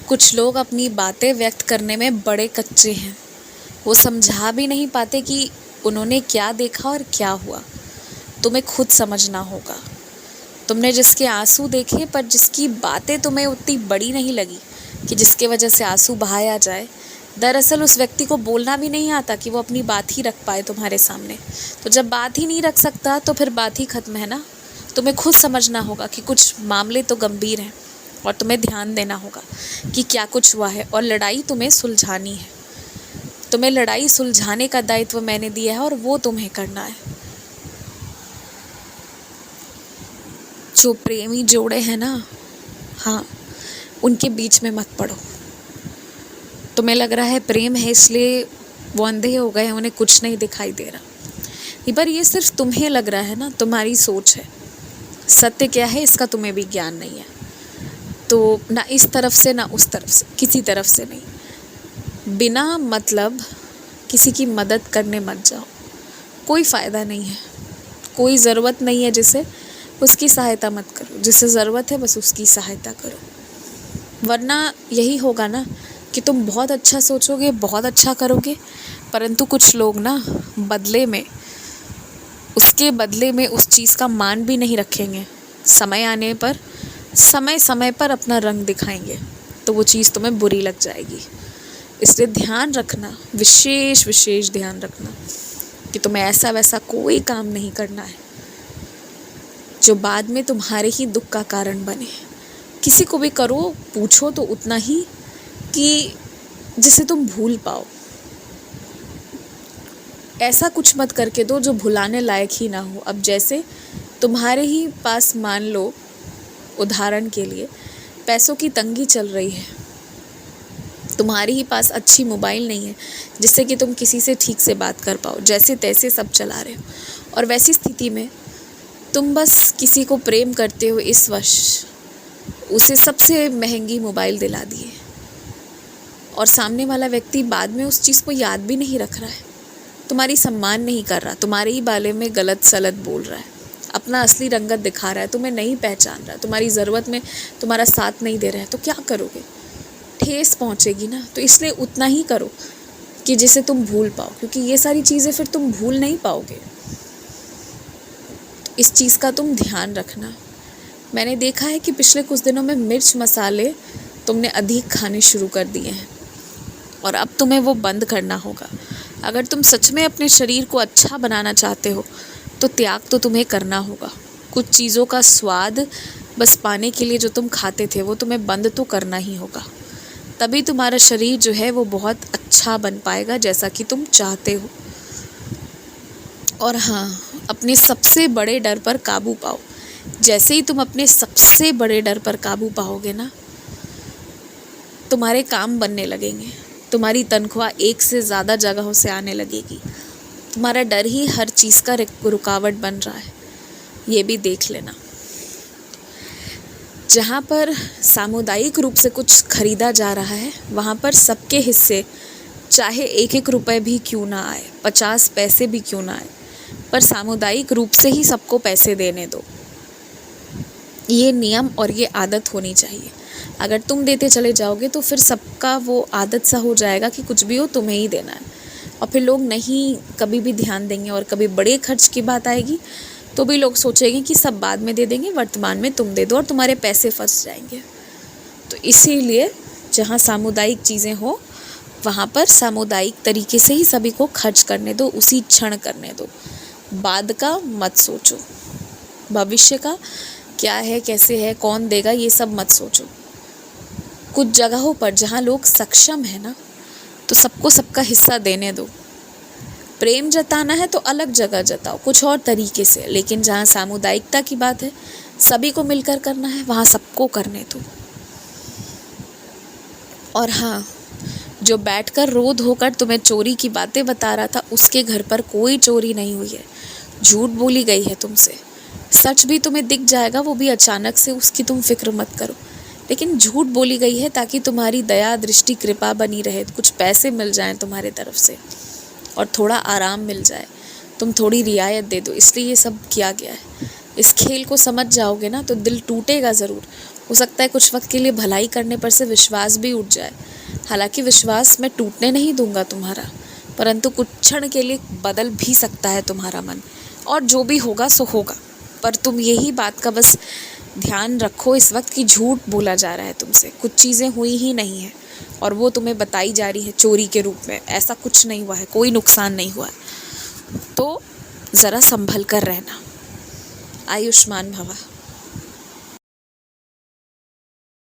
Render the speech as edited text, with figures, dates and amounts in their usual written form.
कुछ लोग अपनी बातें व्यक्त करने में बड़े कच्चे हैं। वो समझा भी नहीं पाते कि उन्होंने क्या देखा और क्या हुआ। तुम्हें खुद समझना होगा। तुमने जिसके आंसू देखे पर जिसकी बातें तुम्हें उतनी बड़ी नहीं लगी कि जिसके वजह से आंसू बहाया जाए, दरअसल उस व्यक्ति को बोलना भी नहीं आता कि वो अपनी बात ही रख पाए तुम्हारे सामने। तो जब बात ही नहीं रख सकता तो फिर बात ही खत्म है ना। तुम्हें खुद समझना होगा कि कुछ मामले तो गंभीर हैं और तुम्हें ध्यान देना होगा कि क्या कुछ हुआ है और लड़ाई तुम्हें सुलझानी है। तुम्हें लड़ाई सुलझाने का दायित्व मैंने दिया है और वो तुम्हें करना है। जो प्रेमी जोड़े हैं ना, हाँ, उनके बीच में मत पड़ो। तुम्हें लग रहा है प्रेम है इसलिए वो अंधे हो गए, उन्हें कुछ नहीं दिखाई दे रहा। पर ये सिर्फ तुम्हें लग रहा है ना, तुम्हारी सोच है। सत्य क्या है इसका तुम्हें भी ज्ञान नहीं है। तो ना इस तरफ से ना उस तरफ से, किसी तरफ से नहीं। बिना मतलब किसी की मदद करने मत जाओ, कोई फ़ायदा नहीं है। कोई ज़रूरत नहीं है जिसे, उसकी सहायता मत करो। जिसे ज़रूरत है बस उसकी सहायता करो। वरना यही होगा ना कि तुम बहुत अच्छा सोचोगे, बहुत अच्छा करोगे, परंतु कुछ लोग ना बदले में, उसके बदले में उस चीज़ का मान भी नहीं रखेंगे। समय आने पर, समय समय पर अपना रंग दिखाएंगे, तो वो चीज़ तुम्हें बुरी लग जाएगी। इसलिए ध्यान रखना, विशेष विशेष ध्यान रखना कि तुम्हें ऐसा वैसा कोई काम नहीं करना है जो बाद में तुम्हारे ही दुख का कारण बने। किसी को भी करो, पूछो तो उतना ही कि जिसे तुम भूल पाओ। ऐसा कुछ मत करके दो जो भुलाने लायक ही ना हो। अब जैसे तुम्हारे ही पास, मान लो उदाहरण के लिए, पैसों की तंगी चल रही है, तुम्हारे ही पास अच्छी मोबाइल नहीं है जिससे कि तुम किसी से ठीक से बात कर पाओ, जैसे तैसे सब चला रहे हो, और वैसी स्थिति में तुम बस किसी को प्रेम करते हो, इस वश उसे सबसे महंगी मोबाइल दिला दिए और सामने वाला व्यक्ति बाद में उस चीज़ को याद भी नहीं रख रहा है, तुम्हारी सम्मान नहीं कर रहा, तुम्हारे ही बारे में गलत सलत बोल रहा है, अपना असली रंगत दिखा रहा है, तुम्हें नहीं पहचान रहा, तुम्हारी ज़रूरत में तुम्हारा साथ नहीं दे रहा है, तो क्या करोगे? ठेस पहुँचेगी ना। तो इसलिए उतना ही करो कि जिसे तुम भूल पाओ, क्योंकि ये सारी चीज़ें फिर तुम भूल नहीं पाओगे। इस चीज़ का तुम ध्यान रखना। मैंने देखा है कि पिछले कुछ दिनों में मिर्च मसाले तुमने अधिक खाने शुरू कर दिए हैं और अब तुम्हें वो बंद करना होगा। अगर तुम सच में अपने शरीर को अच्छा बनाना चाहते हो तो त्याग तो तुम्हें करना होगा। कुछ चीज़ों का स्वाद बस पाने के लिए जो तुम खाते थे वो तुम्हें बंद तो करना ही होगा। तभी तुम्हारा शरीर जो है वो बहुत अच्छा बन पाएगा जैसा कि तुम चाहते हो। और हाँ, अपने सबसे बड़े डर पर काबू पाओ। जैसे ही तुम अपने सबसे बड़े डर पर काबू पाओगे ना, तुम्हारे काम बनने लगेंगे, तुम्हारी तनख्वाह एक से ज़्यादा जगहों से आने लगेगी। तुम्हारा डर ही हर चीज़ का रुकावट बन रहा है, ये भी देख लेना। जहाँ पर सामुदायिक रूप से कुछ खरीदा जा रहा है वहाँ पर सबके हिस्से, चाहे 1-1 रुपए भी क्यों ना आए, 50 पैसे भी क्यों ना आए, पर सामुदायिक रूप से ही सबको पैसे देने दो। ये नियम और ये आदत होनी चाहिए। अगर तुम देते चले जाओगे तो फिर सबका वो आदत सा हो जाएगा कि कुछ भी हो तुम्हें ही देना है, और फिर लोग नहीं कभी भी ध्यान देंगे। और कभी बड़े खर्च की बात आएगी तो भी लोग सोचेंगे कि सब बाद में दे देंगे, वर्तमान में तुम दे दो, और तुम्हारे पैसे फंस जाएंगे। तो इसीलिए जहाँ सामुदायिक चीज़ें हो वहाँ पर सामुदायिक तरीके से ही सभी को खर्च करने दो, उसी क्षण करने दो। बाद का मत सोचो, भविष्य का क्या है, कैसे है, कौन देगा, ये सब मत सोचो। कुछ जगहों पर जहाँ लोग सक्षम है ना, तो सबको सबका हिस्सा देने दो। प्रेम जताना है तो अलग जगह जताओ, कुछ और तरीके से, लेकिन जहाँ सामुदायिकता की बात है, सभी को मिलकर करना है, वहाँ सबको करने दो। और हाँ, जो बैठकर रो धोकर तुम्हें चोरी की बातें बता रहा था, उसके घर पर कोई चोरी नहीं हुई है, झूठ बोली गई है तुमसे। सच भी तुम्हें दिख जाएगा, वो भी अचानक से, उसकी तुम फिक्र मत करो। लेकिन झूठ बोली गई है ताकि तुम्हारी दया दृष्टि कृपा बनी रहे, कुछ पैसे मिल जाएं तुम्हारे तरफ से और थोड़ा आराम मिल जाए, तुम थोड़ी रियायत दे दो, इसलिए ये सब किया गया है। इस खेल को समझ जाओगे ना तो दिल टूटेगा ज़रूर, हो सकता है कुछ वक्त के लिए भलाई करने पर से विश्वास भी उठ जाए। हालांकि विश्वास मैं टूटने नहीं दूंगा तुम्हारा, परंतु कुछ क्षण के लिए बदल भी सकता है तुम्हारा मन, और जो भी होगा सो होगा। पर तुम यही बात का बस ध्यान रखो इस वक्त कि झूठ बोला जा रहा है तुमसे, कुछ चीज़ें हुई ही नहीं है और वो तुम्हें बताई जा रही है चोरी के रूप में। ऐसा कुछ नहीं हुआ है, कोई नुकसान नहीं हुआ है। तो ज़रा संभल कर रहना। आयुष्मान भवा।